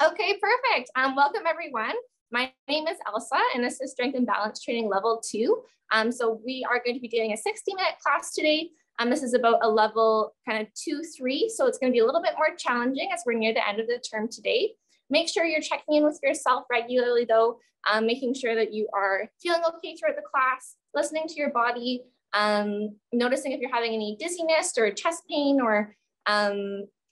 Okay, perfect. Welcome everyone. My name is Elsa and this is Strength and Balance Training Level 2. So we are going to be doing a 60-minute class today. This is about a level kind of 2-3. So it's going to be a little bit more challenging as we're near the end of the term today. Make sure you're checking in with yourself regularly though, making sure that you are feeling okay throughout the class, listening to your body, noticing if you're having any dizziness or chest pain or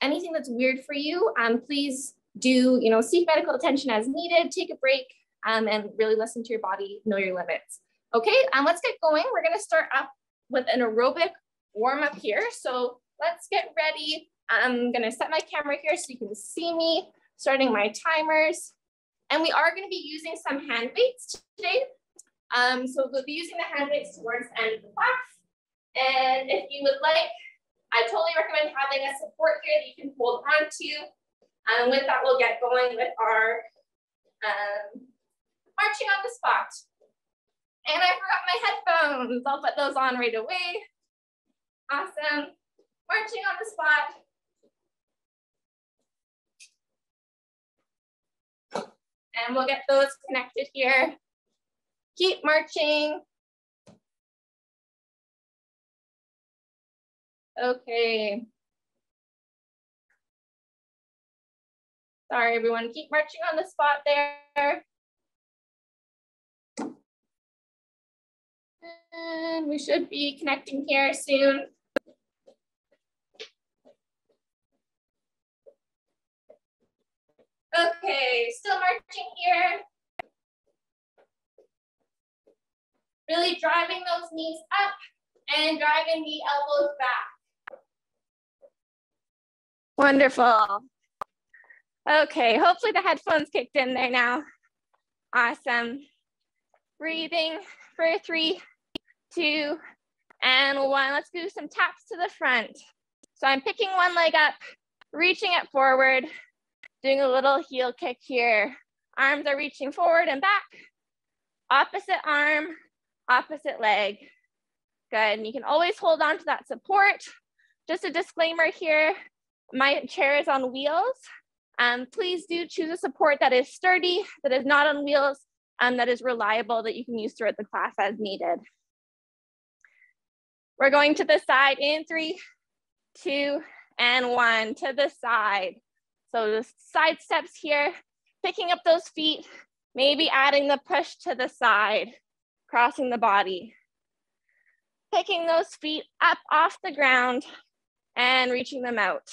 anything that's weird for you. Please do, seek medical attention as needed, take a break, and really listen to your body, know your limits. Okay, let's get going. We're gonna start up with an aerobic warm-up here. So let's get ready. I'm gonna set my camera here so you can see me, starting my timers. And we are gonna be using some hand weights today. So we'll be using the hand weights towards the end of the class. And if you would like, I totally recommend having a support here that you can hold on to. And with that, we'll get going with our marching on the spot. And I forgot my headphones. I'll put those on right away. Awesome. Marching on the spot. And we'll get those connected here. Keep marching. Okay. Sorry, everyone, keep marching on the spot there. And we should be connecting here soon. Okay, still marching here. Really driving those knees up and driving the elbows back. Wonderful. Okay, hopefully the headphones kicked in there now. Awesome. Breathing for 3, 2, and 1. Let's do some taps to the front. So I'm picking one leg up, reaching it forward, doing a little heel kick here. Arms are reaching forward and back. Opposite arm, opposite leg. Good, and you can always hold on to that support. Just a disclaimer here, my chair is on wheels. Please do choose a support that is sturdy, that is not on wheels, that is reliable, that you can use throughout the class as needed. We're going to the side in 3, 2, and 1, to the side. So the side steps here, picking up those feet, maybe adding the push to the side, crossing the body. Picking those feet up off the ground and reaching them out.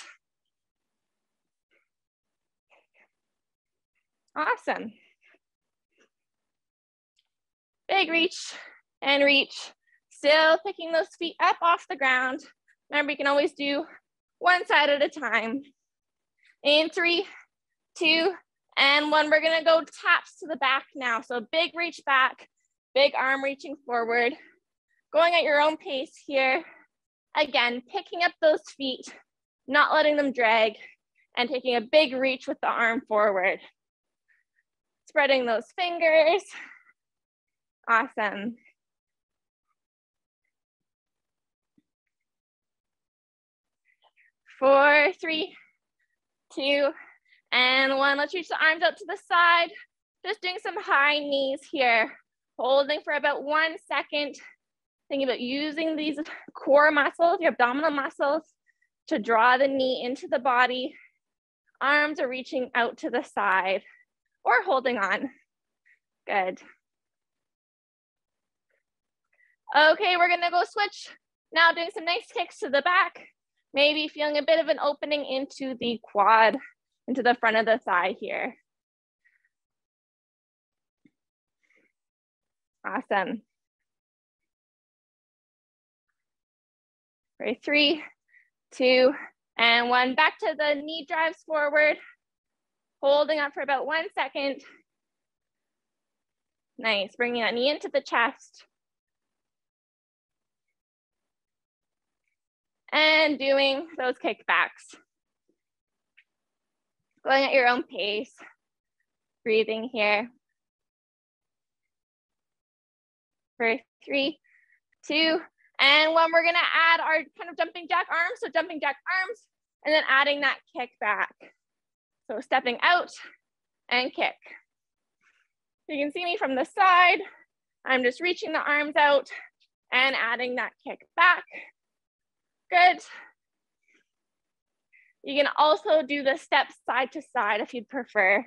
Awesome. Big reach and reach. Still picking those feet up off the ground. Remember, you can always do one side at a time. In 3, 2, and 1. We're gonna go taps to the back now. So big reach back, big arm reaching forward. Going at your own pace here. Again, picking up those feet, not letting them drag, and taking a big reach with the arm forward. Spreading those fingers. Awesome. Four, 3, 2, and 1. Let's reach the arms out to the side. Just doing some high knees here. Holding for about 1 second. Thinking about using these core muscles, your abdominal muscles, to draw the knee into the body. Arms are reaching out to the side or holding on. Good. Okay, we're gonna go switch. Now doing some nice kicks to the back. Maybe feeling a bit of an opening into the quad, into the front of the thigh here. Awesome. For 3, 2, and 1. Back to the knee drives forward. Holding up for about 1 second. Nice, bringing that knee into the chest. And doing those kickbacks. Going at your own pace. Breathing here. For 3, 2, and 1. We're gonna add our kind of jumping jack arms. So jumping jack arms, and then adding that kick back. So stepping out and kick. You can see me from the side. I'm just reaching the arms out and adding that kick back. Good. You can also do the steps side to side if you'd prefer.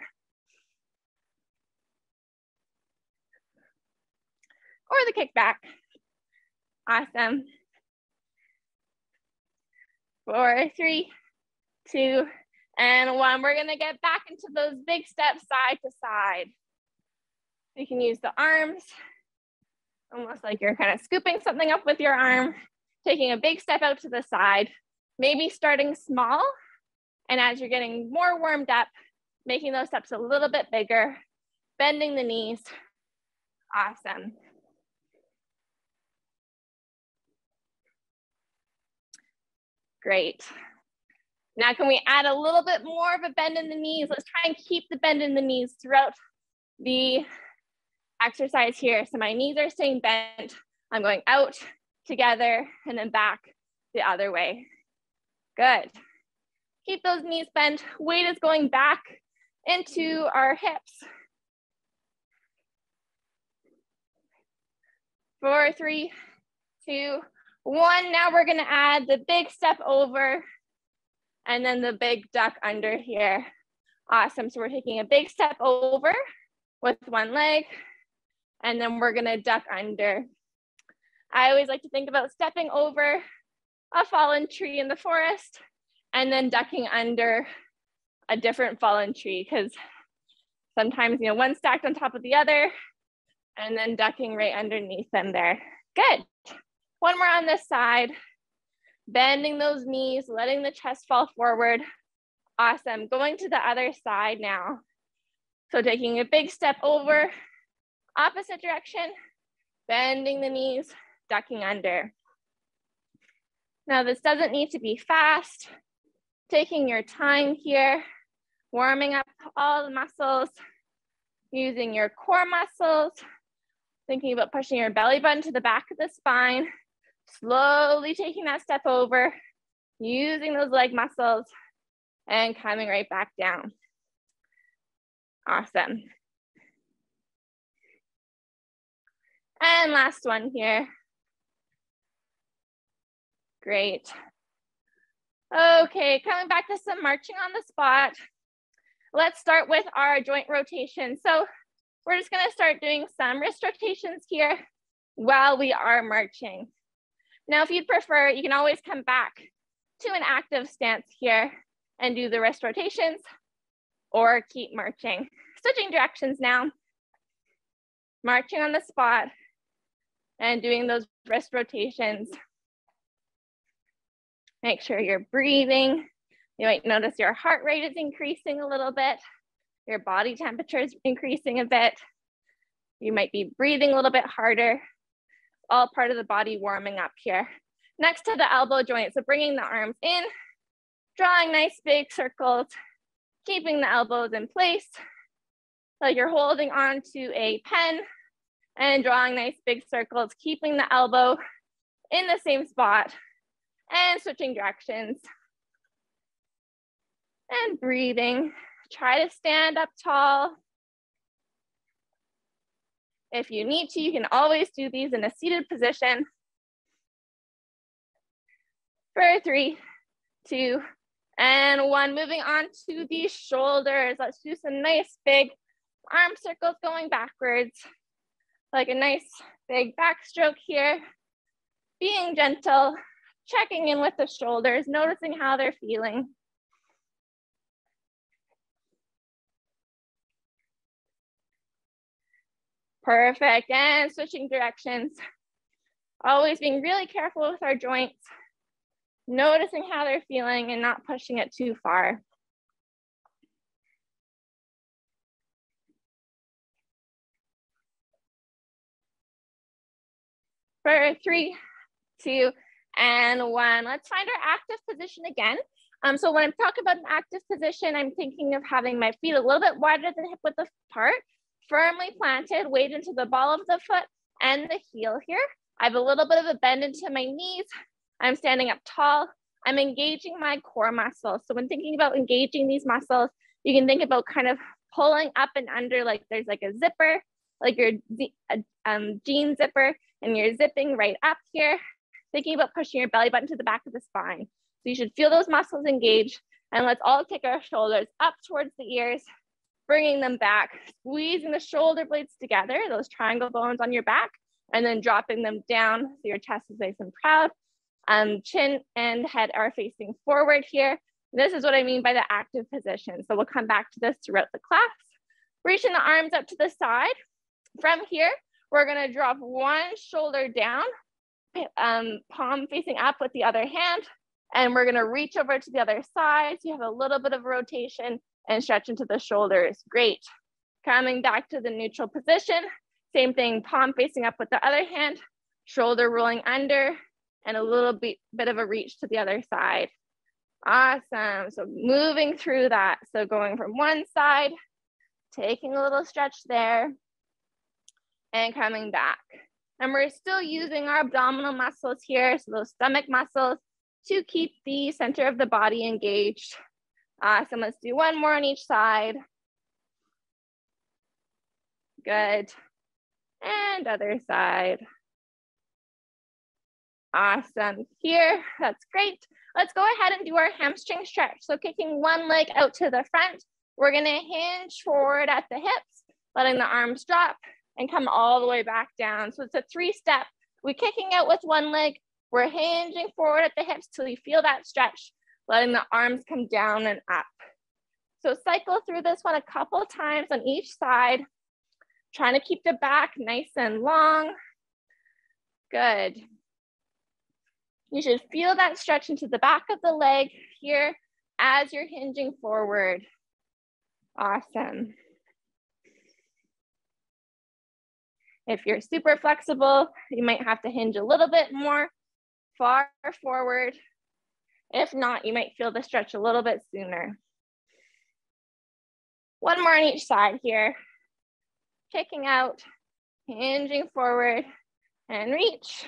Or the kick back. Awesome. 4, 3, 2, and 1. We're gonna get back into those big steps side to side. You can use the arms, almost like you're kind of scooping something up with your arm, taking a big step out to the side, maybe starting small, and as you're getting more warmed up, making those steps a little bit bigger, bending the knees. Awesome. Great. Now can we add a little bit more of a bend in the knees? Let's try and keep the bend in the knees throughout the exercise here. So my knees are staying bent. I'm going out, together, and then back the other way. Good. Keep those knees bent. Weight is going back into our hips. 4, 3, 2, 1. Now we're gonna add the big step over and then the big duck under here. Awesome, so we're taking a big step over with one leg and then we're gonna duck under. I always like to think about stepping over a fallen tree in the forest and then ducking under a different fallen tree, because sometimes, you know, one stacked on top of the other and then ducking right underneath them there. Good. One more on this side, bending those knees, letting the chest fall forward. Awesome, going to the other side now. So taking a big step over, opposite direction, bending the knees, ducking under. Now this doesn't need to be fast. Taking your time here, warming up all the muscles, using your core muscles, thinking about pushing your belly button to the back of the spine, slowly taking that step over, using those leg muscles, and coming right back down. Awesome. And last one here. Great. Okay, coming back to some marching on the spot. Let's start with our joint rotation. So we're just gonna start doing some wrist rotations here while we are marching. Now, if you'd prefer, you can always come back to an active stance here and do the wrist rotations or keep marching. Switching directions now. Marching on the spot and doing those wrist rotations. Make sure you're breathing. You might notice your heart rate is increasing a little bit. Your body temperature is increasing a bit. You might be breathing a little bit harder. All part of the body warming up here. Next to the elbow joint, so bringing the arms in, drawing nice big circles, keeping the elbows in place. So you're holding on to a pen and drawing nice big circles, keeping the elbow in the same spot and switching directions. And breathing. Try to stand up tall. If you need to, you can always do these in a seated position. For 3, 2, and 1. Moving on to the shoulders. Let's do some nice big arm circles going backwards. Like a nice big backstroke here. Being gentle, checking in with the shoulders, noticing how they're feeling. Perfect, and switching directions. Always being really careful with our joints, noticing how they're feeling and not pushing it too far. For 3, 2, and 1. Let's find our active position again. So when I'm talking about an active position, I'm thinking of having my feet a little bit wider than hip width apart, firmly planted, weight into the ball of the foot and the heel here. I have a little bit of a bend into my knees. I'm standing up tall. I'm engaging my core muscles. So when thinking about engaging these muscles, you can think about kind of pulling up and under like there's like a zipper, like your jean zipper, and you're zipping right up here, thinking about pushing your belly button to the back of the spine. So you should feel those muscles engage, and let's all take our shoulders up towards the ears, bringing them back, squeezing the shoulder blades together, those triangle bones on your back, and then dropping them down so your chest is nice and proud. Chin and head are facing forward here. This is what I mean by the active position. So we'll come back to this throughout the class. Reaching the arms up to the side. From here, we're gonna drop one shoulder down, palm facing up with the other hand, and we're gonna reach over to the other side. So you have a little bit of rotation and stretch into the shoulders. Great. Coming back to the neutral position. Same thing, palm facing up with the other hand, shoulder rolling under, and a little bit of a reach to the other side. Awesome. So moving through that. So going from one side, taking a little stretch there, and coming back. And we're still using our abdominal muscles here, so those stomach muscles, to keep the center of the body engaged. Awesome. Let's do one more on each side. Good. And other side. Awesome. Here, that's great. Let's go ahead and do our hamstring stretch. So kicking one leg out to the front, we're gonna hinge forward at the hips, letting the arms drop and come all the way back down. So it's a 3-step. We're kicking out with one leg, we're hinging forward at the hips till you feel that stretch, letting the arms come down and up. So cycle through this one a couple times on each side, trying to keep the back nice and long. Good. You should feel that stretch into the back of the leg here as you're hinging forward. Awesome. If you're super flexible, you might have to hinge a little bit more far forward. If not, you might feel the stretch a little bit sooner. One more on each side here. Kicking out, hinging forward, and reach.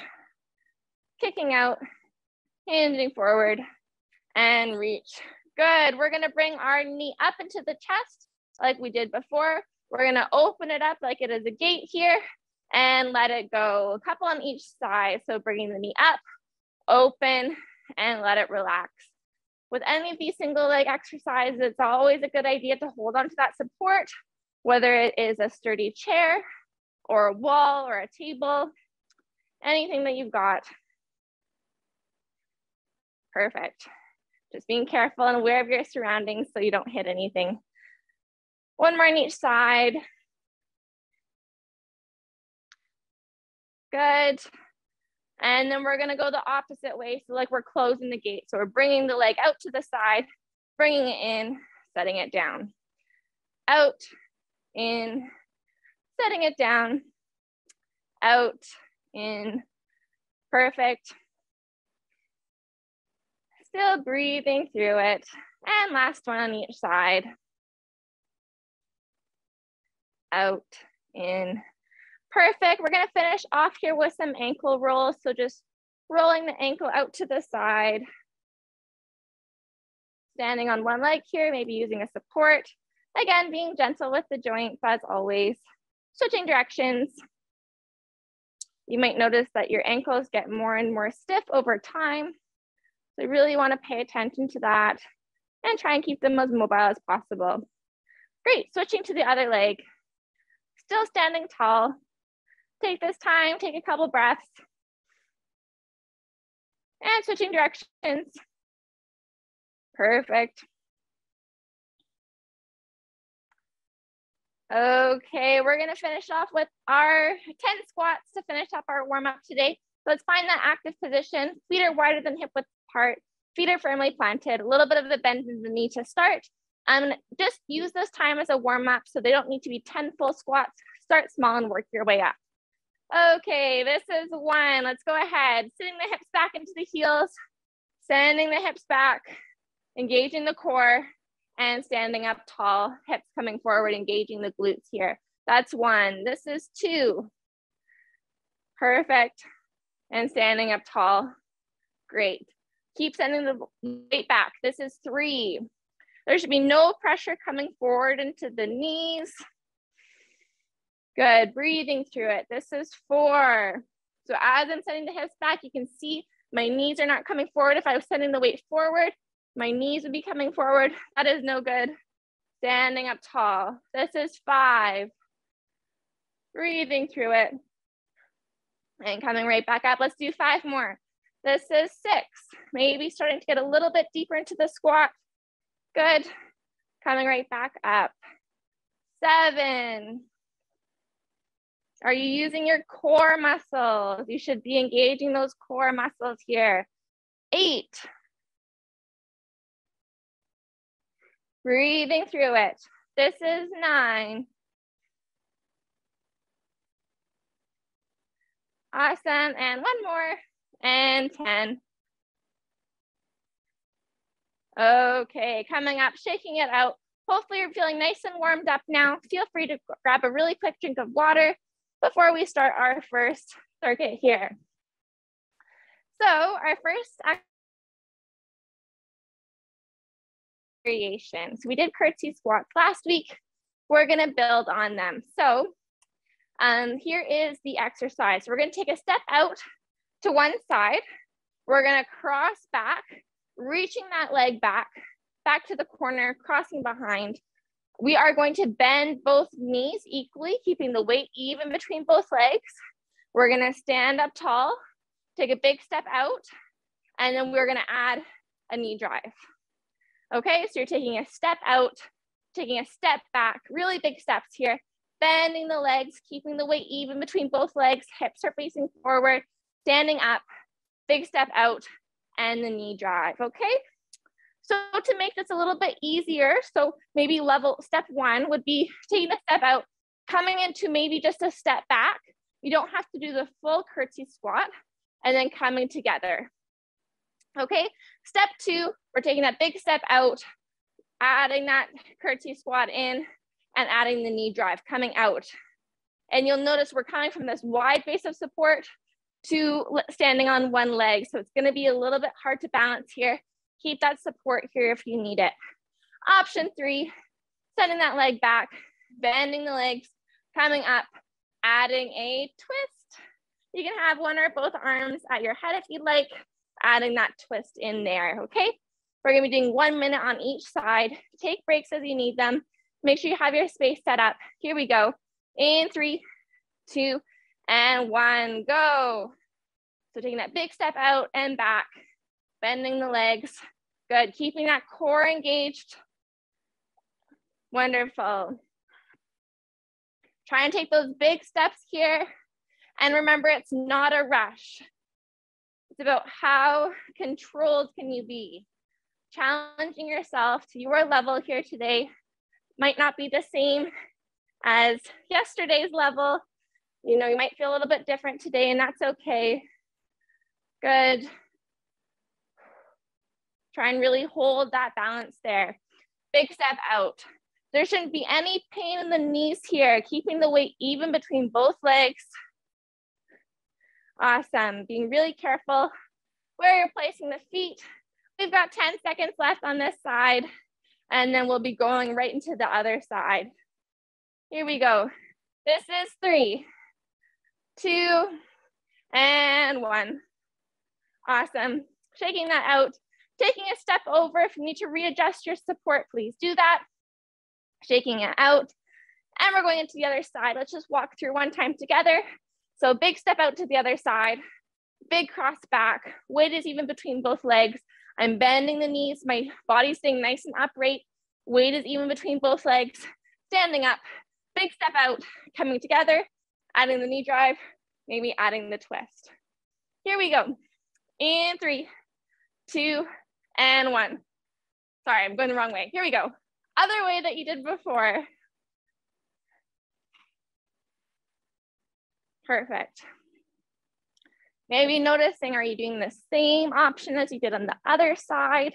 Kicking out, hinging forward, and reach. Good. We're gonna bring our knee up into the chest like we did before. We're gonna open it up like it is a gate here and let it go. A couple on each side. So bringing the knee up, open, and let it relax. With any of these single leg exercises, it's always a good idea to hold on to that support, whether it is a sturdy chair or a wall or a table, anything that you've got. Perfect. Just being careful and aware of your surroundings so you don't hit anything. One more on each side. Good. And then we're gonna go the opposite way. So like we're closing the gate. So we're bringing the leg out to the side, bringing it in, setting it down. Out, in, setting it down, out, in. Perfect. Still breathing through it. And last one on each side. Out, in. Perfect. We're gonna finish off here with some ankle rolls. So just rolling the ankle out to the side. Standing on one leg here, maybe using a support. Again, being gentle with the joints as always. Switching directions. You might notice that your ankles get more and more stiff over time. So you really want to pay attention to that and try and keep them as mobile as possible. Great, switching to the other leg. Still standing tall. Take this time, take a couple breaths. And switching directions. Perfect. Okay, we're gonna finish off with our 10 squats to finish up our warm-up today. So let's find that active position. Feet are wider than hip width apart. Feet are firmly planted. A little bit of a bend in the knee to start. Just use this time as a warm-up so they don't need to be 10 full squats. Start small and work your way up. Okay, this is one. Let's go ahead. Sitting the hips back into the heels, sending the hips back, engaging the core, and standing up tall, hips coming forward, engaging the glutes here. That's one. This is two. Perfect. And standing up tall. Great. Keep sending the weight back. This is three. There should be no pressure coming forward into the knees. Good, breathing through it. This is 4. So as I'm sending the hips back, you can see my knees are not coming forward. If I was sending the weight forward, my knees would be coming forward. That is no good. Standing up tall. This is 5. Breathing through it. And coming right back up. Let's do 5 more. This is 6. Maybe starting to get a little bit deeper into the squat. Good. Coming right back up. 7. Are you using your core muscles? You should be engaging those core muscles here. 8. Breathing through it. This is 9. Awesome, and 1 more, and 10. Okay, coming up, shaking it out. Hopefully you're feeling nice and warmed up now. Feel free to grab a really quick drink of water before we start our first circuit here. So our first variation. So we did curtsy squats last week. We're gonna build on them. So here is the exercise. We're gonna take a step out to one side. We're gonna cross back, reaching that leg back to the corner, crossing behind. We are going to bend both knees equally, keeping the weight even between both legs. We're gonna stand up tall, take a big step out, and then we're gonna add a knee drive. Okay, so you're taking a step out, taking a step back, really big steps here, bending the legs, keeping the weight even between both legs, hips are facing forward, standing up, big step out, and the knee drive, okay? So to make this a little bit easier, so maybe step 1 would be taking a step out, coming into maybe just a step back. You don't have to do the full curtsy squat, and then coming together. Okay, step 2, we're taking that big step out, adding that curtsy squat in, and adding the knee drive, coming out. And you'll notice we're coming from this wide base of support to standing on one leg. So it's gonna be a little bit hard to balance here. Keep that support here if you need it. Option 3, sending that leg back, bending the legs, coming up, adding a twist. You can have one or both arms at your head if you'd like, adding that twist in there, okay? We're gonna be doing 1 minute on each side. Take breaks as you need them. Make sure you have your space set up. Here we go. In 3, 2, and 1, go. So taking that big step out and back, bending the legs. Good, keeping that core engaged. Wonderful. Try and take those big steps here. And remember, it's not a rush. It's about how controlled can you be. Challenging yourself to your level here today might not be the same as yesterday's level. You know, you might feel a little bit different today, and that's okay. Good. Try and really hold that balance there. Big step out. There shouldn't be any pain in the knees here, keeping the weight even between both legs. Awesome, being really careful where you're placing the feet. We've got 10 seconds left on this side, and then we'll be going right into the other side. Here we go. This is 3, 2, and 1. Awesome, shaking that out. Taking a step over, if you need to readjust your support, please do that. Shaking it out, and we're going into the other side. Let's just walk through one time together. So big step out to the other side, big cross back, weight is even between both legs. I'm bending the knees, my body's staying nice and upright, weight is even between both legs, standing up, big step out, coming together, adding the knee drive, maybe adding the twist. Here we go. In 3, 2, and 1. Sorry, I'm going the wrong way. Here we go. Other way that you did before. Perfect. Maybe noticing, are you doing the same option as you did on the other side?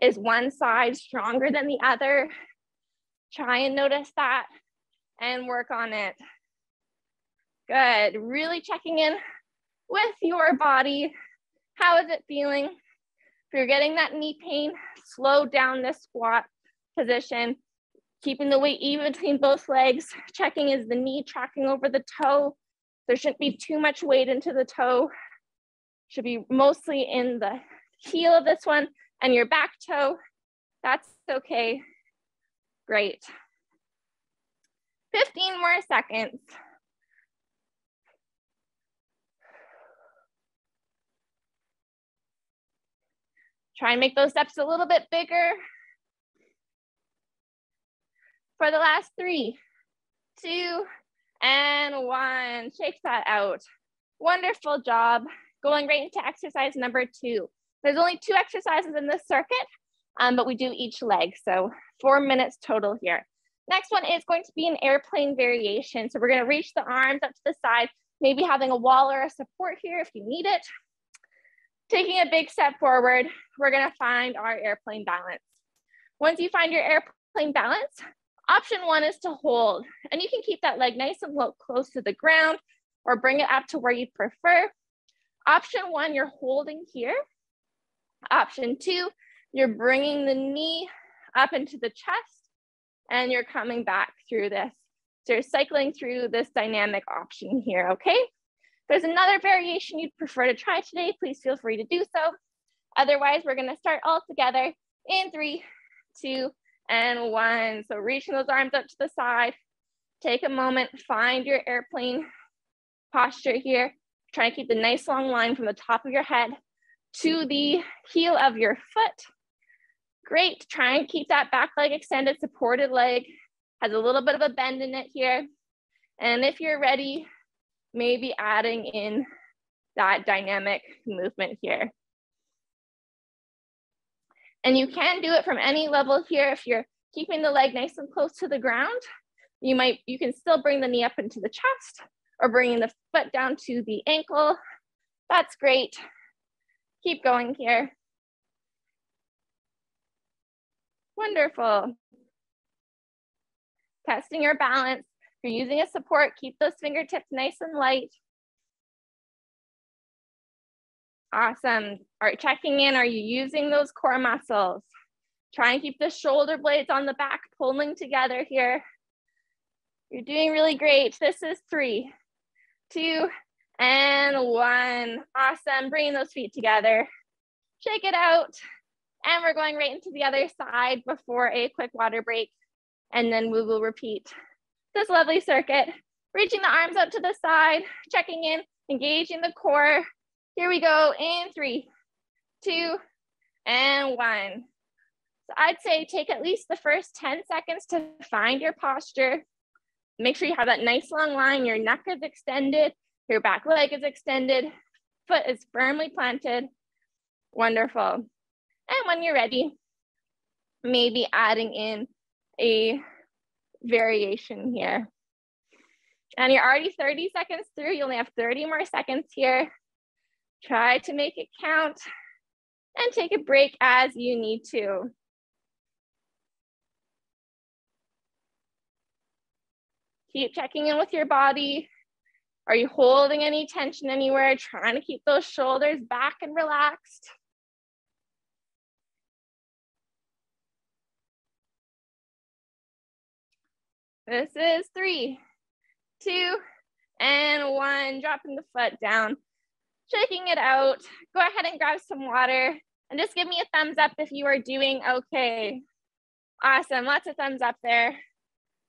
Is one side stronger than the other? Try and notice that and work on it. Good, really checking in with your body. How is it feeling? If you're getting that knee pain, slow down this squat. position, keeping the weight even between both legs, checking is the knee tracking over the toe. There shouldn't be too much weight into the toe. Should be mostly in the heel of this one and your back toe. That's okay. Great. 15 more seconds. Try and make those steps a little bit bigger. For the last 3, 2, and 1. Shake that out. Wonderful job. Going right into exercise number 2. There's only 2 exercises in this circuit, but we do each leg. So 4 minutes total here. Next one is going to be an airplane variation. So we're going to reach the arms up to the side, maybe having a wall or a support here if you need it. Taking a big step forward, we're going to find our airplane balance. Once you find your airplane balance, option 1 is to hold, and you can keep that leg nice and low, close to the ground, or bring it up to where you prefer. Option 1, you're holding here. Option 2, you're bringing the knee up into the chest, and you're coming back through this. So you're cycling through this dynamic option here, okay? If there's another variation you'd prefer to try today, please feel free to do so. Otherwise, we're gonna start all together in 3, 2, and 1. So reaching those arms up to the side. Take a moment, find your airplane posture here. Try to keep the nice long line from the top of your head to the heel of your foot. Great, try and keep that back leg extended, supported leg. Has a little bit of a bend in it here. And if you're ready, maybe adding in that dynamic movement here. And you can do it from any level here. If you're keeping the leg nice and close to the ground, you can still bring the knee up into the chest or bringing the foot down to the ankle. That's great. Keep going here. Wonderful. Testing your balance. If you're using a support, keep those fingertips nice and light. Awesome. All right, checking in, are you using those core muscles? Try and keep the shoulder blades on the back pulling together here. You're doing really great. This is 3, 2, and 1. Awesome, bringing those feet together. Shake it out. And we're going right into the other side before a quick water break. And then we will repeat this lovely circuit. Reaching the arms out to the side, checking in, engaging the core. Here we go in 3, 2, and 1. So I'd say take at least the first 10 seconds to find your posture. Make sure you have that nice long line, your neck is extended, your back leg is extended, foot is firmly planted. Wonderful. And when you're ready, maybe adding in a variation here. And you're already 30 seconds through, you only have 30 more seconds here. Try to make it count and take a break as you need to. Keep checking in with your body. Are you holding any tension anywhere? Trying to keep those shoulders back and relaxed. This is 3, 2, and 1. Dropping the foot down. Shaking it out. Go ahead and grab some water and just give me a thumbs up if you are doing okay. Awesome, lots of thumbs up there.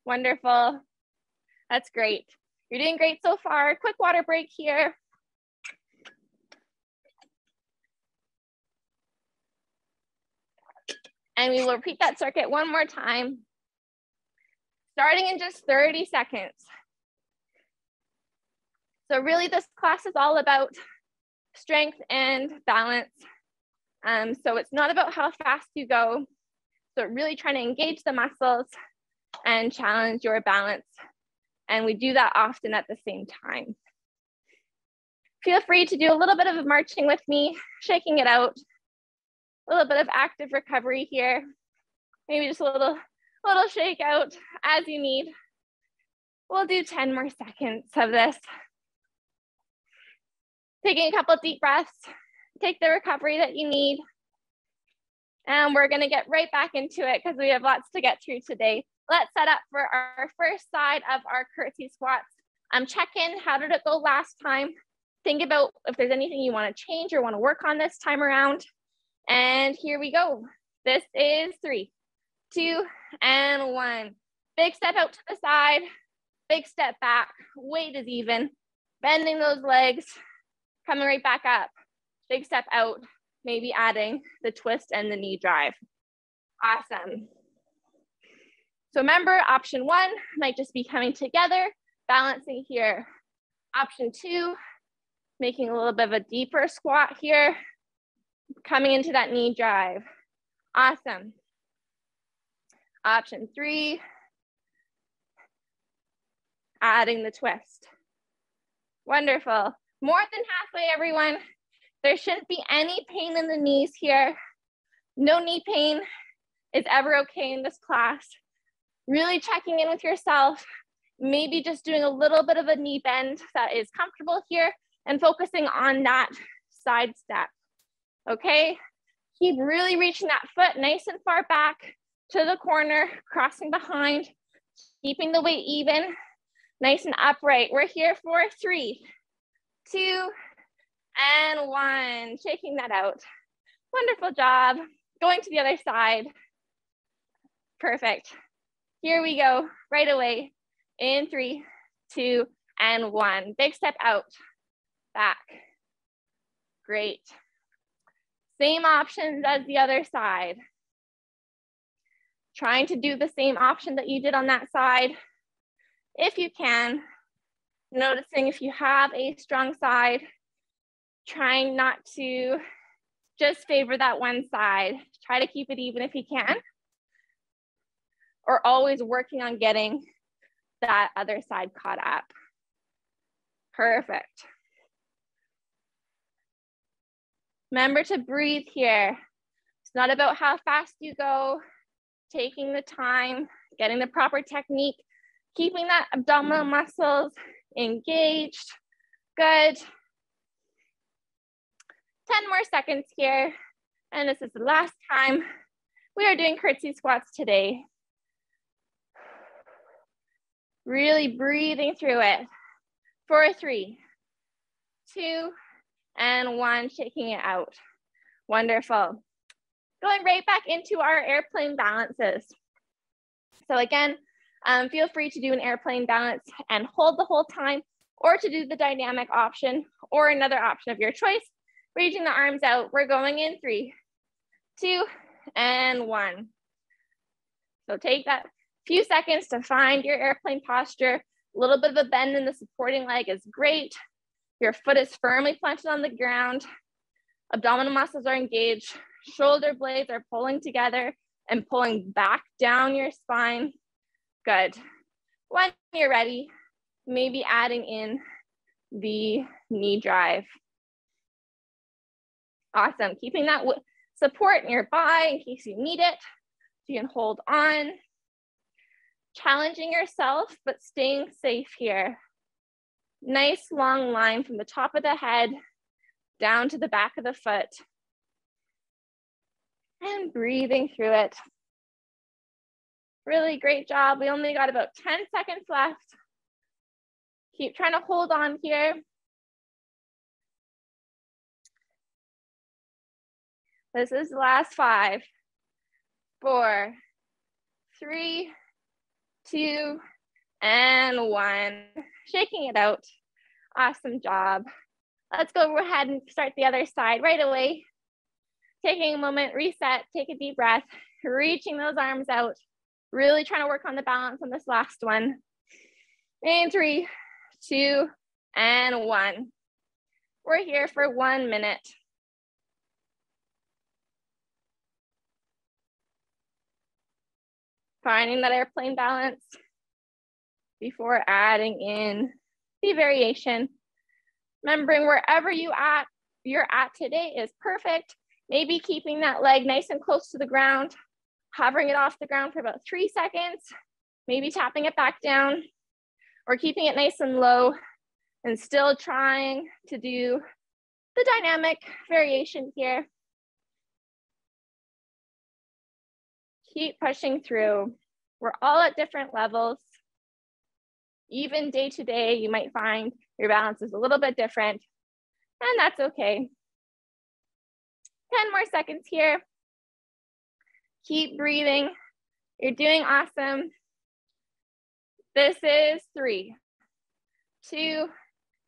Wonderful, that's great. You're doing great so far. Quick water break here. And we will repeat that circuit one more time, starting in just 30 seconds. So really this class is all about strength and balance. So it's not about how fast you go. So really trying to engage the muscles and challenge your balance. And we do that often at the same time. Feel free to do a little bit of marching with me, shaking it out. A little bit of active recovery here. Maybe just a little shake out as you need. We'll do 10 more seconds of this. Taking a couple of deep breaths. Take the recovery that you need. And we're gonna get right back into it because we have lots to get through today. Let's set up for our first side of our curtsy squats. Check in, how did it go last time? Think about if there's anything you wanna change or wanna work on this time around. And here we go. This is 3, 2, and 1. Big step out to the side, big step back, weight is even, bending those legs, coming right back up. Big step out, maybe adding the twist and the knee drive. Awesome. So remember, option 1 might just be coming together, balancing here. Option 2, making a little bit of a deeper squat here, coming into that knee drive. Awesome. Option 3, adding the twist. Wonderful. More than halfway, everyone. There shouldn't be any pain in the knees here. No knee pain is ever okay in this class. Really checking in with yourself, maybe just doing a little bit of a knee bend that is comfortable here and focusing on that side step, okay? Keep really reaching that foot nice and far back to the corner, crossing behind, keeping the weight even, nice and upright. We're here for 3, 2, and 1. Shaking that out. Wonderful job. Going to the other side. Perfect. Here we go, right away. In 3, 2, and 1. Big step out, back. Great. Same options as the other side. Trying to do the same option that you did on that side, if you can. Noticing if you have a strong side, trying not to just favor that one side. Try to keep it even if you can, or always working on getting that other side caught up. Perfect. Remember to breathe here. It's not about how fast you go, taking the time, getting the proper technique, keeping that abdominal muscles engaged. Good. 10 more seconds here. And this is the last time we are doing curtsy squats today. Really breathing through it. For 3, 2, and 1, shaking it out. Wonderful. Going right back into our airplane balances. So again, feel free to do an airplane balance and hold the whole time, or to do the dynamic option, or another option of your choice. Reaching the arms out. We're going in 3, 2, and 1. So take that few seconds to find your airplane posture. A little bit of a bend in the supporting leg is great. Your foot is firmly planted on the ground. Abdominal muscles are engaged. Shoulder blades are pulling together and pulling back down your spine. Good. When you're ready, maybe adding in the knee drive. Awesome. Keeping that support nearby in case you need it. You can hold on. Challenging yourself, but staying safe here. Nice long line from the top of the head down to the back of the foot. And breathing through it. Really great job. We only got about 10 seconds left. Keep trying to hold on here. This is the last 5, 4, 3, 2, and 1. Shaking it out. Awesome job. Let's go ahead and start the other side right away. Taking a moment, reset, take a deep breath, reaching those arms out. Really trying to work on the balance on this last one. In 3, 2, and 1. We're here for 1 minute. Finding that airplane balance before adding in the variation. Remembering wherever you're at today is perfect. Maybe keeping that leg nice and close to the ground, hovering it off the ground for about 3 seconds, maybe tapping it back down, or keeping it nice and low and still trying to do the dynamic variation here. Keep pushing through. We're all at different levels. Even day to day, you might find your balance is a little bit different, and that's okay. 10 more seconds here. Keep breathing. You're doing awesome. This is 3, 2,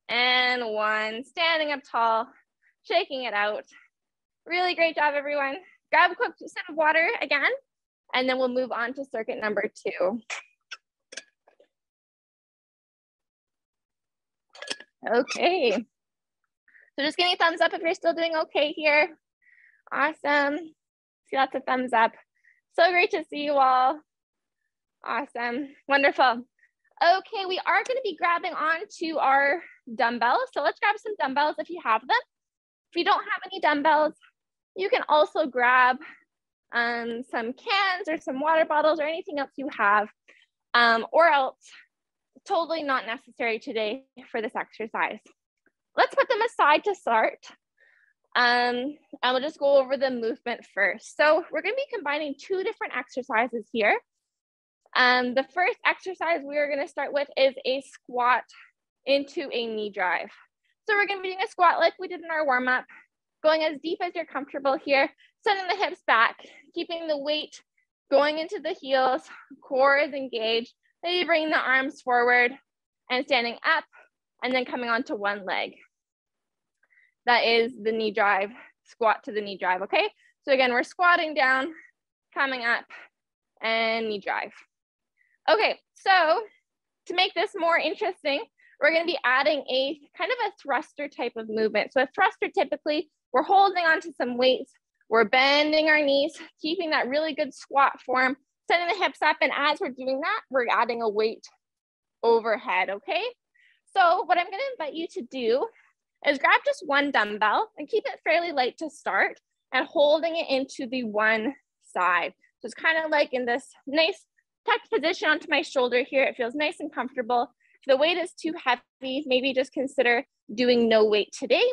and 1. Standing up tall, shaking it out. Really great job, everyone. Grab a quick sip of water again, and then we'll move on to circuit number 2. Okay. So just give me a thumbs up if you're still doing okay here. Awesome. See lots of thumbs up. So great to see you all. Awesome. Wonderful. Okay, we are going to be grabbing onto our dumbbells. So let's grab some dumbbells if you have them. If you don't have any dumbbells, you can also grab some cans or some water bottles or anything else you have, or else totally not necessary today for this exercise. Let's put them aside to start. And we'll just go over the movement first. So we're going to be combining 2 different exercises here. The first exercise we are going to start with is a squat into a knee drive. So we're going to be doing a squat like we did in our warm-up, going as deep as you're comfortable here, sending the hips back, keeping the weight going into the heels, core is engaged, maybe bringing the arms forward and standing up, and then coming onto one leg. That is the knee drive, squat to the knee drive, okay? So again, we're squatting down, coming up, and knee drive. Okay, so to make this more interesting, we're going to be adding a kind of a thruster type of movement. So a thruster, typically, we're holding onto some weights, we're bending our knees, keeping that really good squat form, sending the hips up, and as we're doing that, we're adding a weight overhead, okay? So what I'm going to invite you to do is grab just one dumbbell and keep it fairly light to start and holding it into the one side. So it's kind of like in this nice tucked position onto my shoulder here. It feels nice and comfortable. If the weight is too heavy, maybe just consider doing no weight today.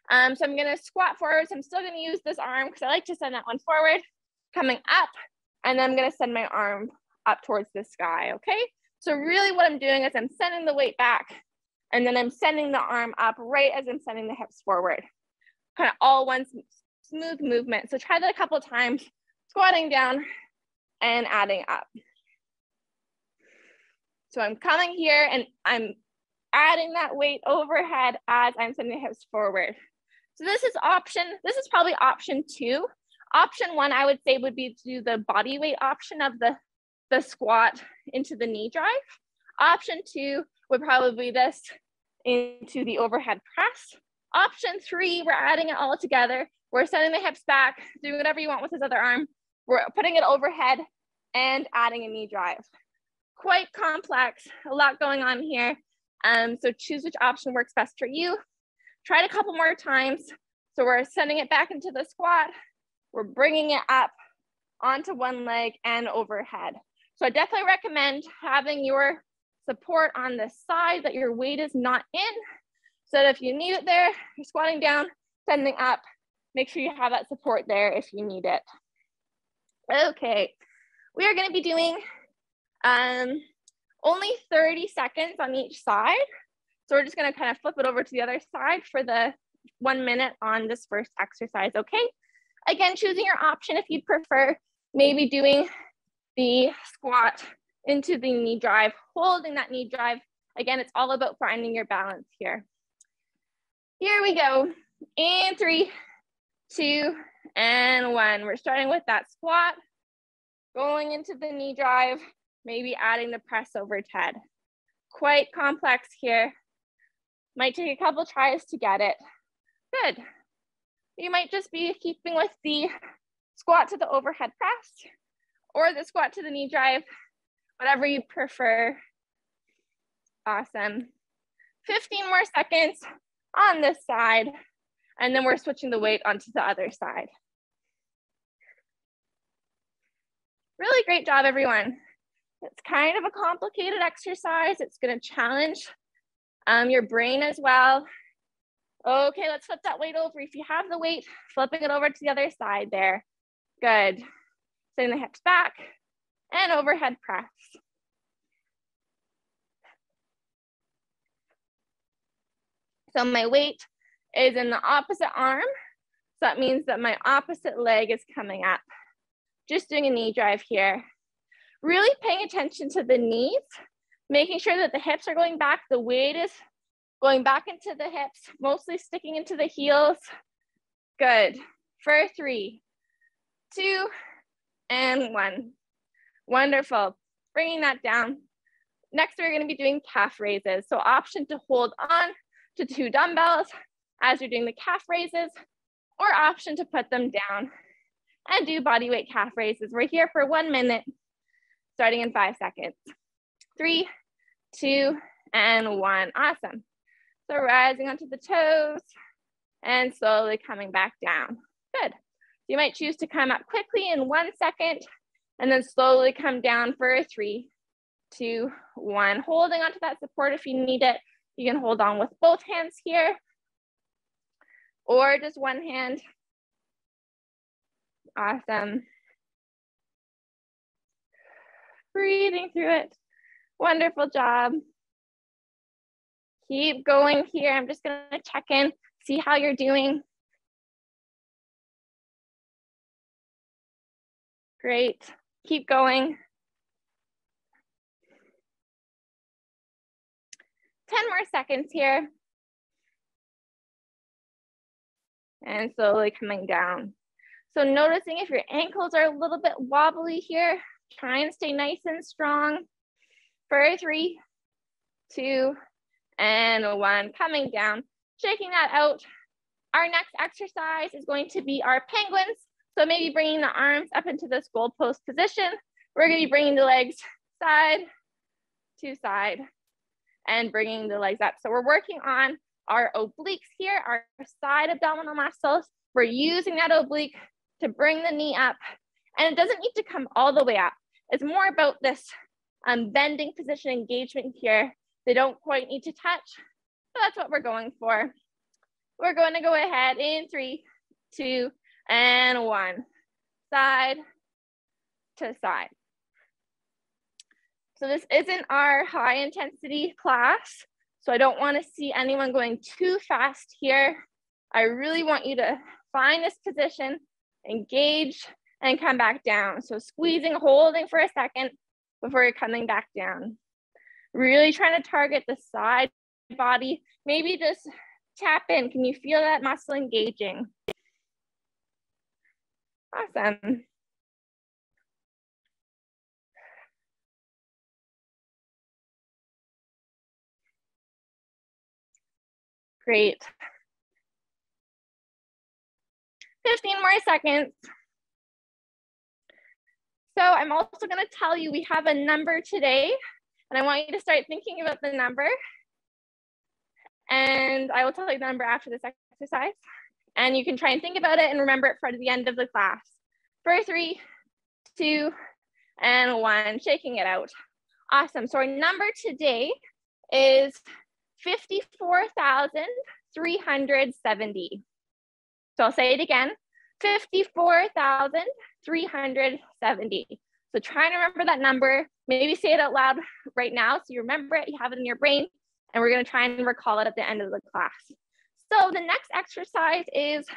So I'm going to squat forward. So I'm still going to use this arm because I like to send that one forward, coming up, and then I'm going to send my arm up towards the sky, okay? So really what I'm doing is I'm sending the weight back, and then I'm sending the arm up right as I'm sending the hips forward. Kind of all one smooth movement. So try that a couple of times, squatting down and adding up. So I'm coming here and I'm adding that weight overhead as I'm sending the hips forward. So this is probably option 2. Option 1, I would say, would be to do the body weight option of the squat into the knee drive. Option 2 would probably be this into the overhead press. Option 3, we're adding it all together. We're sending the hips back, doing whatever you want with this other arm. We're putting it overhead and adding a knee drive. Quite complex, a lot going on here. So choose which option works best for you. Try it a couple more times. So we're sending it back into the squat. We're bringing it up onto one leg and overhead. So I definitely recommend having your support on the side that your weight is not in. So that if you need it there, you're squatting down, sending up, make sure you have that support there if you need it. Okay, we are going to be doing only 30 seconds on each side. So we're just going to kind of flip it over to the other side for the 1 minute on this first exercise, okay? Again, choosing your option if you'd prefer, maybe doing the squat into the knee drive, holding that knee drive. Again, it's all about finding your balance here. Here we go. And 3, 2, and 1. We're starting with that squat, going into the knee drive, maybe adding the press overhead. Quite complex here. Might take a couple tries to get it. Good. You might just be keeping with the squat to the overhead press or the squat to the knee drive, whatever you prefer. Awesome. 15 more seconds on this side, and then we're switching the weight onto the other side. Really great job, everyone. It's kind of a complicated exercise. It's going to challenge your brain as well. Okay, let's flip that weight over. If you have the weight, flipping it over to the other side there. Good. Send the hips back and overhead press. So my weight is in the opposite arm. So that means that my opposite leg is coming up. Just doing a knee drive here. Really paying attention to the knees, making sure that the hips are going back. The weight is going back into the hips, mostly sticking into the heels. Good. For 3, 2, and 1. Wonderful. Bringing that down. Next, we're going to be doing calf raises. So option to hold on to 2 dumbbells as you're doing the calf raises, or option to put them down and do body weight calf raises. We're here for 1 minute, starting in 5 seconds. 3, 2, and 1. Awesome. So rising onto the toes and slowly coming back down. Good. You might choose to come up quickly in 1 second and then slowly come down for 3, 2, 1. Holding onto that support if you need it. You can hold on with both hands here or just one hand. Awesome. Breathing through it. Wonderful job. Keep going here. I'm just going to check in, see how you're doing. Great. Keep going. 10 more seconds here. And slowly coming down. So noticing if your ankles are a little bit wobbly here, try and stay nice and strong. For 3, 2, and 1. Coming down, shaking that out. Our next exercise is going to be our penguins. So maybe bringing the arms up into this goal post position. We're going to be bringing the legs side to side and bringing the legs up. So we're working on our obliques here, our side abdominal muscles. We're using that oblique to bring the knee up, and it doesn't need to come all the way up. It's more about this bending position engagement here. They don't quite need to touch, so that's what we're going for. We're going to go ahead in 3, 2, and 1. Side to side. So this isn't our high intensity class, so I don't want to see anyone going too fast here. I really want you to find this position, engage, and come back down. So squeezing, holding for a second before you're coming back down. Really trying to target the side body. Maybe just tap in. Can you feel that muscle engaging? Awesome. Great. 15 more seconds. So I'm also going to tell you we have a number today, and I want you to start thinking about the number. And I will tell you the number after this exercise. And you can try and think about it and remember it for the end of the class. For 3, 2, and 1, shaking it out. Awesome. So our number today is 54,370. So I'll say it again, 54,370. So try and remember that number. Maybe say it out loud right now so you remember it, you have it in your brain, and we're going to try and recall it at the end of the class. So the next exercise is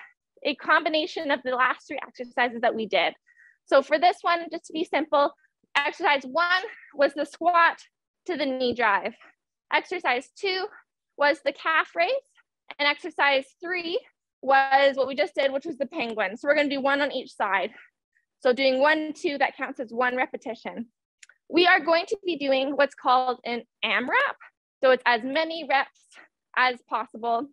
a combination of the last 3 exercises that we did. So for this one, just to be simple, exercise 1 was the squat to the knee drive. Exercise 2 was the calf raise, and exercise 3 was what we just did, which was the penguin. So we're going to do 1 on each side. So doing 1, 2, that counts as 1 repetition. We are going to be doing what's called an AMRAP. So it's as many reps as possible.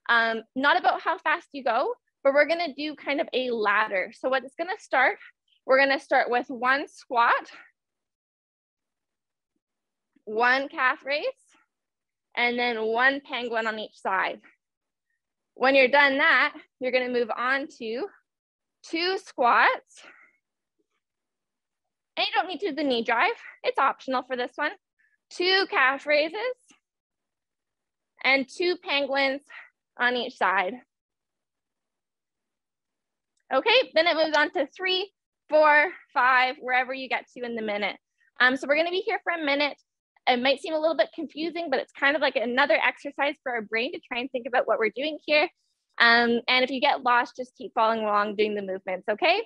Not about how fast you go, but we're going to do kind of a ladder. So what it's going to start, we're going to start with 1 squat, 1 calf raise, and then 1 penguin on each side. When you're done that, you're going to move on to 2 squats. And you don't need to do the knee drive. It's optional for this one. 2 calf raises and 2 penguins on each side. Okay, then it moves on to 3 4, 5, wherever you get to in the minute. So we're gonna be here for a minute. It might seem a little bit confusing, but it's kind of like another exercise for our brain to try and think about what we're doing here. And if you get lost, just keep following along doing the movements, okay?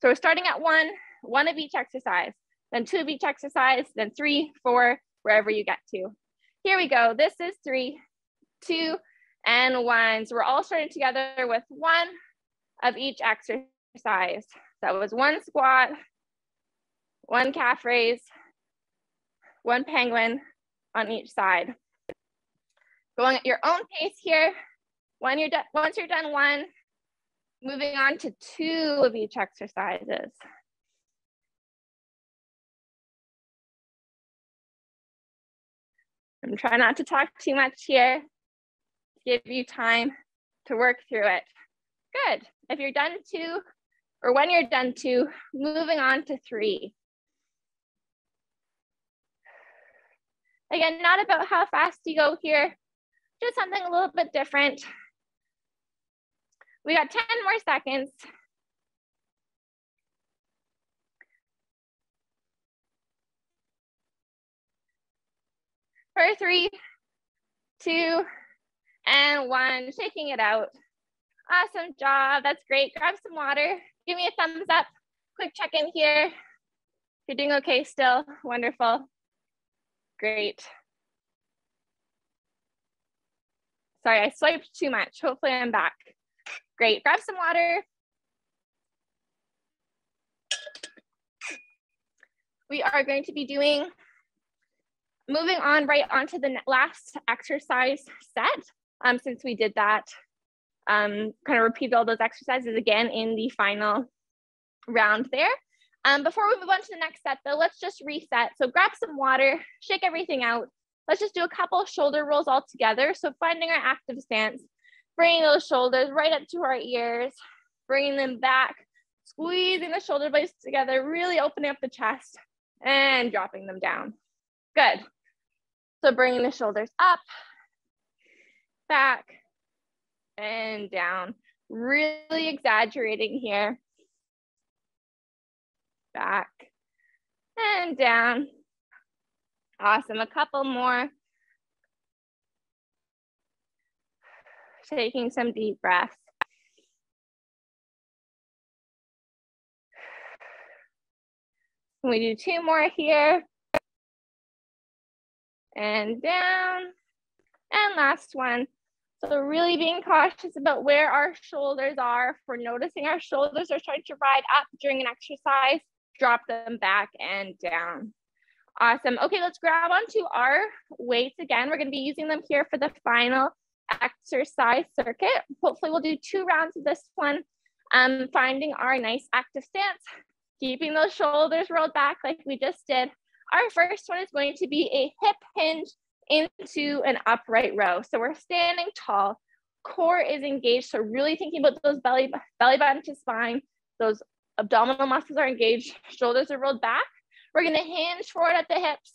So we're starting at 1 of each exercise, then 2 of each exercise, then 3, 4, wherever you get to. Here we go. This is 3, 2, and 1. So we're all starting together with 1 of each exercise. That was 1 squat, 1 calf raise, 1 penguin on each side. Going at your own pace here. Once you're done 1, moving on to 2 of each exercises. I'm trying not to talk too much here. Give you time to work through it. Good. If you're done 2, or when you're done 2, moving on to 3. Again, not about how fast you go here, just something a little bit different. We got 10 more seconds. For 3, 2, and 1, shaking it out. Awesome job, that's great. Grab some water, give me a thumbs up. Quick check-in here. You're doing okay still, wonderful. Great. Sorry, I swiped too much. Hopefully I'm back. Great, grab some water. We are going to be moving on right onto the last exercise set. Since we did that, kind of repeat all those exercises again in the final round there. Before we move on to the next set though, let's just reset. So grab some water, shake everything out. Let's just do a couple of shoulder rolls all together. So finding our active stance, bringing those shoulders right up to our ears, bringing them back, squeezing the shoulder blades together, really opening up the chest and dropping them down. Good. So bringing the shoulders up, back, and down. Really exaggerating here. Back and down. Awesome, a couple more. Taking some deep breaths. We do 2 more here. And down. And last one. So really being cautious about where our shoulders are. If we're noticing our shoulders are starting to ride up during an exercise, drop them back and down. Awesome. Okay, let's grab onto our weights again. We're going to be using them here for the final exercise circuit. Hopefully we'll do 2 rounds of this one. Finding our nice active stance, keeping those shoulders rolled back like we just did. Our first one is going to be a hip hinge into an upright row. So we're standing tall, core is engaged. So really thinking about those belly button to spine, those abdominal muscles are engaged, shoulders are rolled back. We're gonna hinge forward at the hips.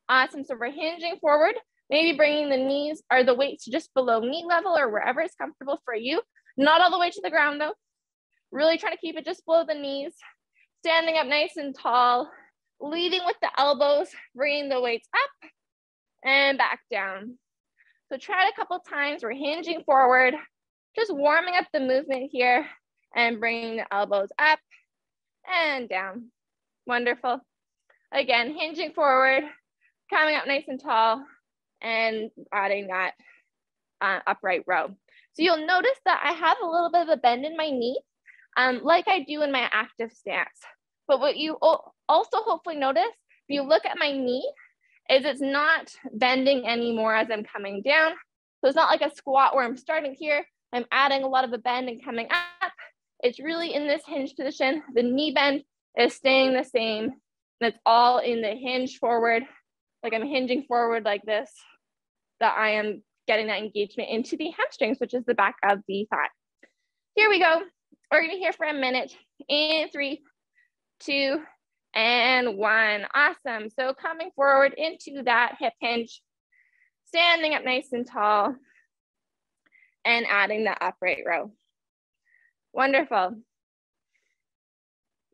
Awesome, so we're hinging forward, maybe bringing the knees or the weights to just below knee level or wherever is comfortable for you. Not all the way to the ground though. Really trying to keep it just below the knees. Standing up nice and tall, leading with the elbows, bringing the weights up and back down. So try it a couple times. We're hinging forward, just warming up the movement here and bringing the elbows up and down. Wonderful. Again, hinging forward, coming up nice and tall and adding that upright row. So you'll notice that I have a little bit of a bend in my knee, like I do in my active stance. But what you also hopefully notice, if you look at my knee, is it's not bending anymore as I'm coming down. So it's not like a squat where I'm starting here, I'm adding a lot of a bend and coming up. It's really in this hinge position. The knee bend is staying the same. And it's all in the hinge forward, like I'm hinging forward like this, that I am getting that engagement into the hamstrings, which is the back of the thigh. Here we go. We're gonna be here for a minute. In 3, 2, and 1. Awesome. So coming forward into that hip hinge, standing up nice and tall, and adding the upright row. Wonderful.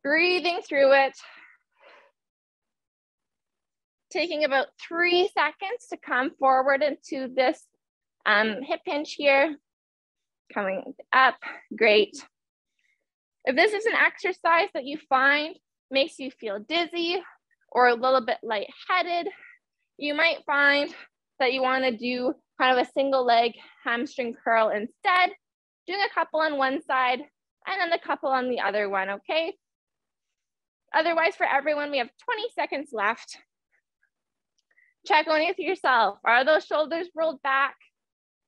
breathing through it. Taking about 3 seconds to come forward into this hip hinge here. Coming up, great. If this is an exercise that you find makes you feel dizzy or a little bit lightheaded, you might find that you want to do kind of a single leg hamstring curl instead, doing a couple on one side and then a couple on the other one, okay? Otherwise, for everyone, we have 20 seconds left. Check on with yourself. Are those shoulders rolled back?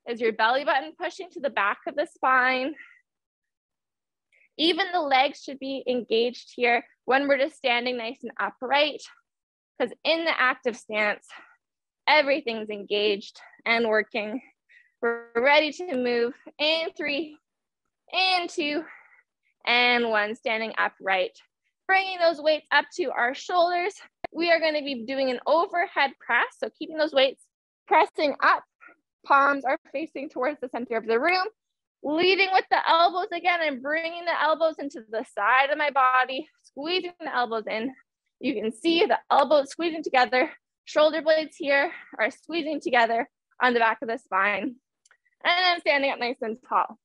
Is your belly button pushing to the back of the spine? Even the legs should be engaged here when we're just standing nice and upright, because in the active stance, everything's engaged and working. We're ready to move in 3, in 2, and 1, standing upright. Bringing those weights up to our shoulders. We are going to be doing an overhead press, so keeping those weights pressing up. Palms are facing towards the center of the room. Leading with the elbows again and bringing the elbows into the side of my body, squeezing the elbows in. You can see the elbows squeezing together. Shoulder blades here are squeezing together on the back of the spine. And then standing up nice and tall.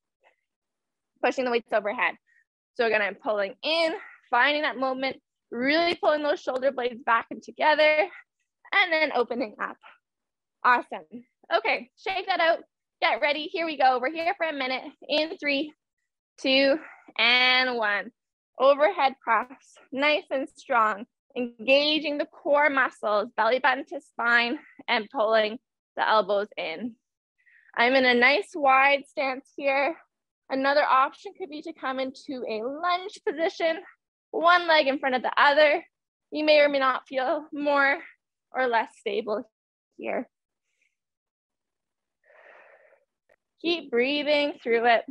Pushing the weights overhead. So again, I'm pulling in, finding that movement, really pulling those shoulder blades back and together, and then opening up. Awesome. Okay, shake that out. Get ready. Here we go. We're here for a minute. In 3, 2, and 1. Overhead press, nice and strong. Engaging the core muscles, belly button to spine, and pulling the elbows in. I'm in a nice wide stance here. Another option could be to come into a lunge position, one leg in front of the other. You may or may not feel more or less stable here. Keep breathing through it.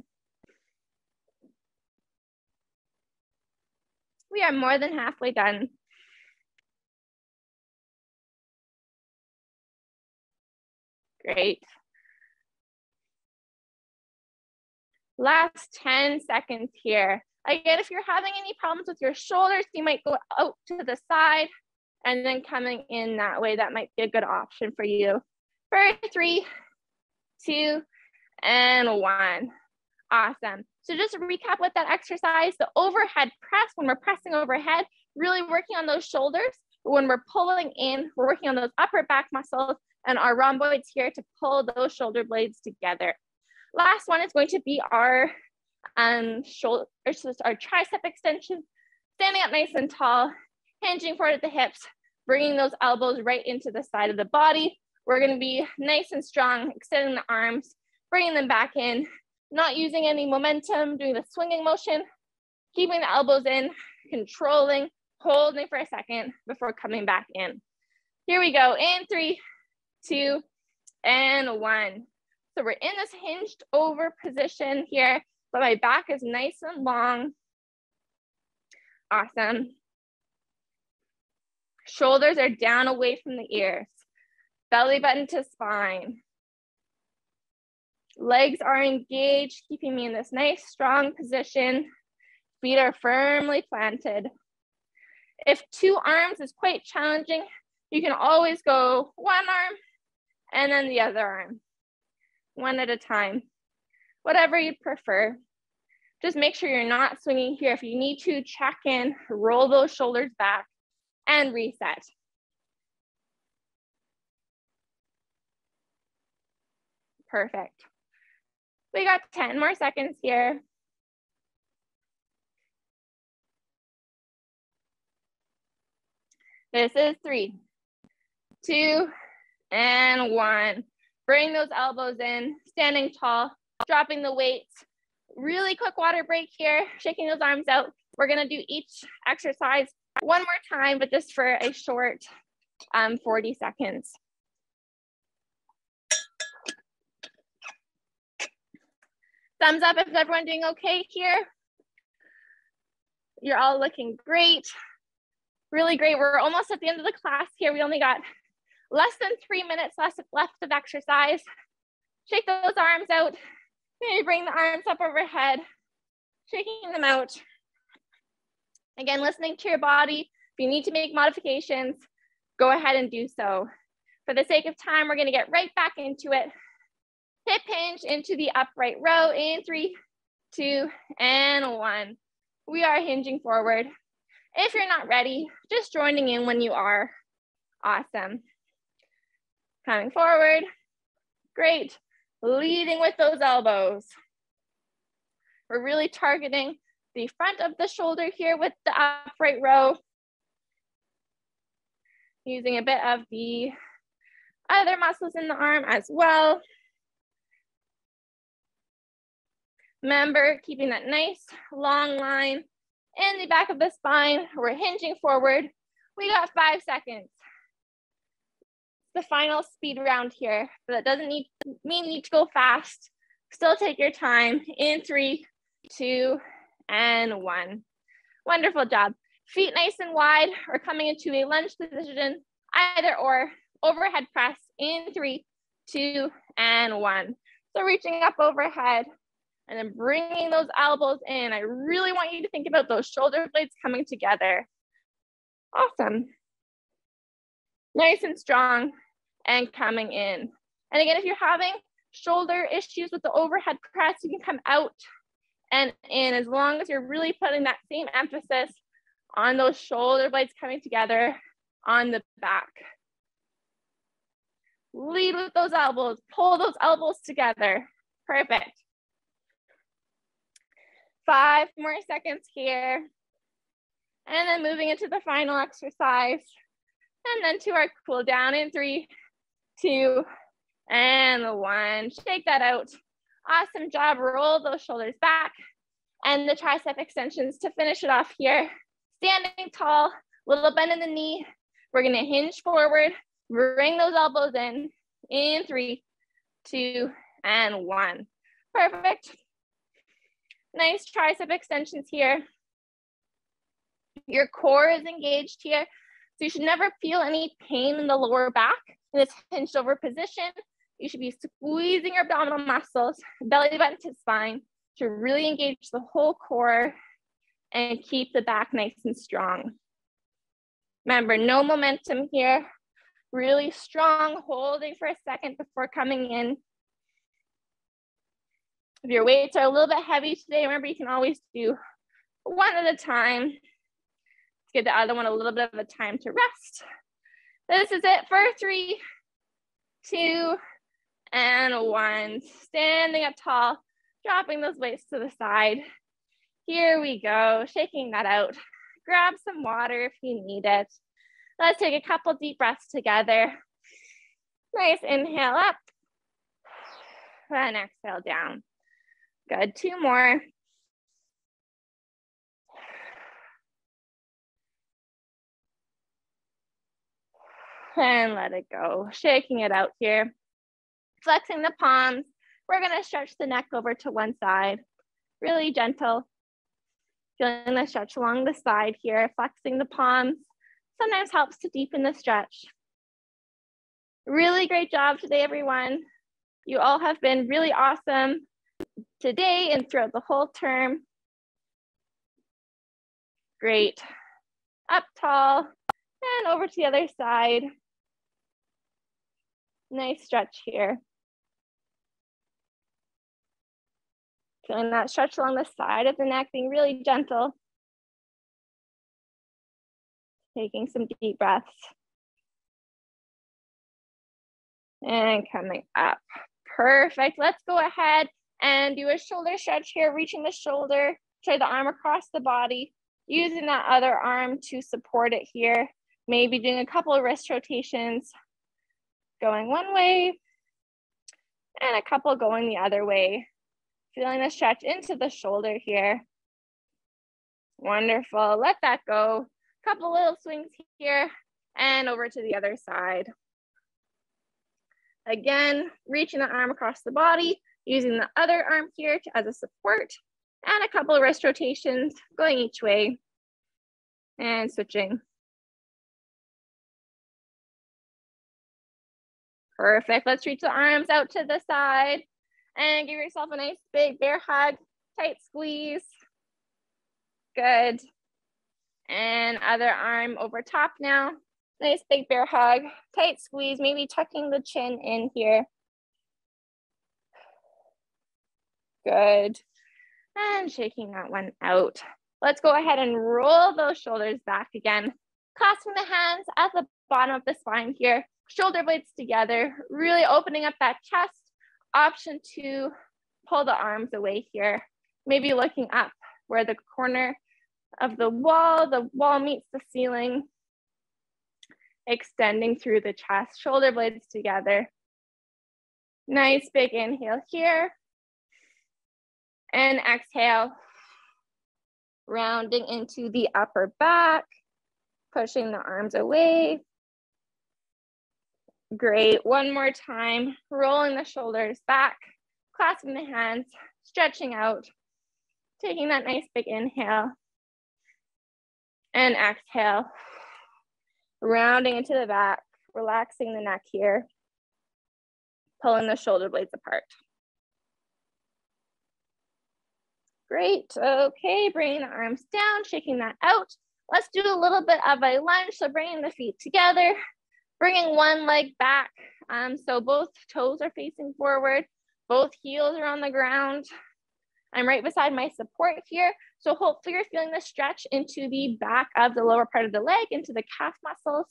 We are more than halfway done. Great. Last 10 seconds here. Again, if you're having any problems with your shoulders, you might go out to the side and then coming in that way. That might be a good option for you. For 3, 2, and 1. Awesome. So just to recap with that exercise, the overhead press, when we're pressing overhead, really working on those shoulders. When we're pulling in, we're working on those upper back muscles and our rhomboids here to pull those shoulder blades together. Last one is going to be our tricep extension, standing up nice and tall, hinging forward at the hips, bringing those elbows right into the side of the body. We're going to be nice and strong, extending the arms, bringing them back in, not using any momentum, doing the swinging motion, keeping the elbows in, controlling, holding for a second before coming back in. Here we go. In 3, 2, and 1. So we're in this hinged over position here, but my back is nice and long. Awesome. Shoulders are down away from the ears. Belly button to spine. Legs are engaged, keeping me in this nice, strong position. Feet are firmly planted. If 2 arms is quite challenging, you can always go one arm and then the other arm, one at a time, whatever you prefer. Just make sure you're not swinging here. If you need to, check in, roll those shoulders back, and reset. Perfect. We got 10 more seconds here. This is 3, 2, and 1. Bring those elbows in, standing tall, dropping the weights. Really quick water break here, shaking those arms out. We're gonna do each exercise one more time, but just for a short 40 seconds. Thumbs up if everyone doing okay here. You're all looking great. Really great. We're almost at the end of the class here. We only got less than 3 minutes left of exercise. Shake those arms out. Maybe bring the arms up overhead, shaking them out. Again, listening to your body. If you need to make modifications, go ahead and do so. For the sake of time, we're gonna get right back into it. Hip hinge into the upright row in 3, 2, and 1. We are hinging forward. If you're not ready, just joining in when you are. Awesome. Coming forward. Great. Leading with those elbows. We're really targeting the front of the shoulder here with the upright row. Using a bit of the other muscles in the arm as well. Remember, keeping that nice long line in the back of the spine. We're hinging forward. We got 5 seconds. The final speed round here, but that doesn't mean you need to go fast. Still take your time in 3, 2, and 1. Wonderful job. Feet nice and wide or coming into a lunge position, either or. Overhead press in 3, 2, and 1. So reaching up overhead and then bringing those elbows in. I really want you to think about those shoulder blades coming together. Awesome. Nice and strong and coming in. And again, if you're having shoulder issues with the overhead press, you can come out and in as long as you're really putting that same emphasis on those shoulder blades coming together on the back. Lead with those elbows, pull those elbows together. Perfect. 5 more seconds here. And then moving into the final exercise. And then to our cool down in 3, 2, and 1. Shake that out. Awesome job. Roll those shoulders back. And the tricep extensions to finish it off here. Standing tall, little bend in the knee. We're gonna hinge forward. Bring those elbows in 3, 2, and 1. Perfect. Nice tricep extensions here. Your core is engaged here. So you should never feel any pain in the lower back in this hinged over position. You should be squeezing your abdominal muscles, belly button to spine to really engage the whole core and keep the back nice and strong. Remember, no momentum here. Really strong, holding for a second before coming in. If your weights are a little bit heavy today, remember you can always do one at a time. Let's give the other one a little bit of a time to rest. This is it for 3, 2, and 1. Standing up tall, dropping those weights to the side. Here we go, shaking that out. Grab some water if you need it. Let's take a couple deep breaths together. Nice inhale up and exhale down. Good, 2 more. And let it go, shaking it out here. Flexing the palms. We're gonna stretch the neck over to one side. Really gentle. Feeling the stretch along the side here, flexing the palms. Sometimes helps to deepen the stretch. Really great job today, everyone. You all have been really awesome today and throughout the whole term. Great. Up tall and over to the other side. Nice stretch here. Feeling that stretch along the side of the neck, being really gentle. Taking some deep breaths. And coming up. Perfect. Let's go ahead and do a shoulder stretch here, reaching the shoulder, the arm across the body, using that other arm to support it here. Maybe doing a couple of wrist rotations, going one way, and a couple going the other way. Feeling the stretch into the shoulder here. Wonderful. Let that go. Couple little swings here and over to the other side. Again, reaching the arm across the body, using the other arm here as a support, and a couple of wrist rotations going each way and switching. Perfect. Let's reach the arms out to the side and give yourself a nice big bear hug, tight squeeze. Good. And other arm over top now. Nice big bear hug, tight squeeze, maybe tucking the chin in here. Good. And shaking that one out. Let's go ahead and roll those shoulders back again. Clasping the hands at the bottom of the spine here. Shoulder blades together, really opening up that chest. Option 2, pull the arms away here. Maybe looking up where the corner of the wall meets the ceiling. Extending through the chest, shoulder blades together. Nice big inhale here. And exhale, rounding into the upper back, pushing the arms away. Great, one more time, rolling the shoulders back, clasping the hands, stretching out, taking that nice big inhale. And exhale, rounding into the back, relaxing the neck here, pulling the shoulder blades apart. Great, okay, bringing the arms down, shaking that out. Let's do a little bit of a lunge, so bringing the feet together, bringing one leg back, so both toes are facing forward, both heels are on the ground. I'm right beside my support here, so hopefully you're feeling the stretch into the back of the lower part of the leg, into the calf muscles.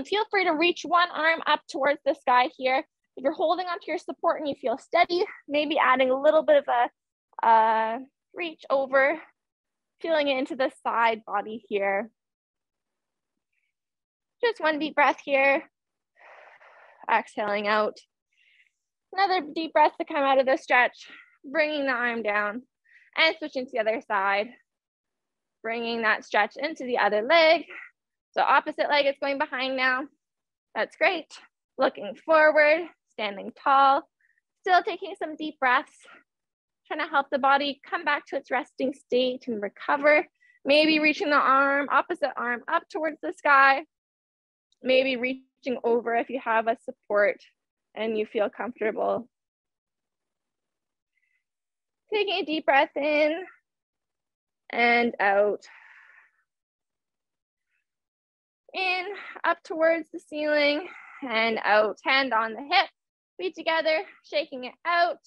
Feel free to reach one arm up towards the sky here. If you're holding onto your support and you feel steady, maybe adding a little bit of a reach over, feeling it into the side body here. Just one deep breath here. Exhaling out. Another deep breath to come out of the stretch, bringing the arm down and switching to the other side. Bringing that stretch into the other leg. So opposite leg is going behind now. That's great. Looking forward, standing tall, still taking some deep breaths. Trying to help the body come back to its resting state and recover. Maybe reaching the arm, opposite arm up towards the sky. Maybe reaching over if you have a support and you feel comfortable. Taking a deep breath in and out. In, up towards the ceiling and out. Hand on the hip, feet together, shaking it out.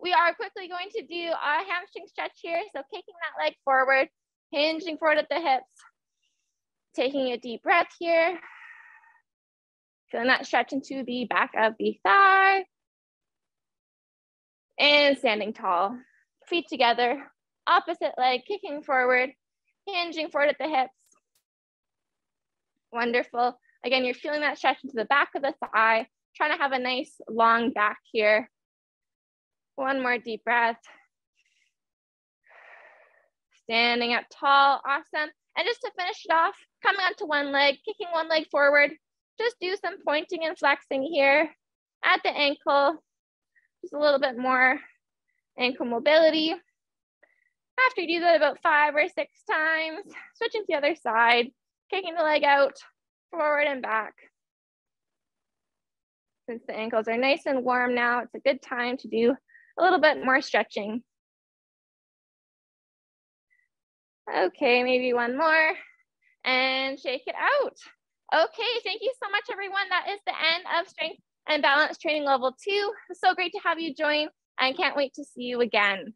We are quickly going to do a hamstring stretch here. So kicking that leg forward, hinging forward at the hips, taking a deep breath here. Feeling that stretch into the back of the thigh. And standing tall, feet together, opposite leg, kicking forward, hinging forward at the hips. Wonderful. Again, you're feeling that stretch into the back of the thigh, trying to have a nice long back here. One more deep breath. Standing up tall, awesome. And just to finish it off, coming onto one leg, kicking one leg forward. Just do some pointing and flexing here at the ankle. Just a little bit more ankle mobility. After you do that about 5 or 6 times, switching to the other side, kicking the leg out, forward and back. Since the ankles are nice and warm now, it's a good time to do a little bit more stretching. Okay, maybe one more and shake it out. Okay, thank you so much, everyone. That is the end of Strength and Balance Training Level 2. It's so great to have you join and can't wait to see you again.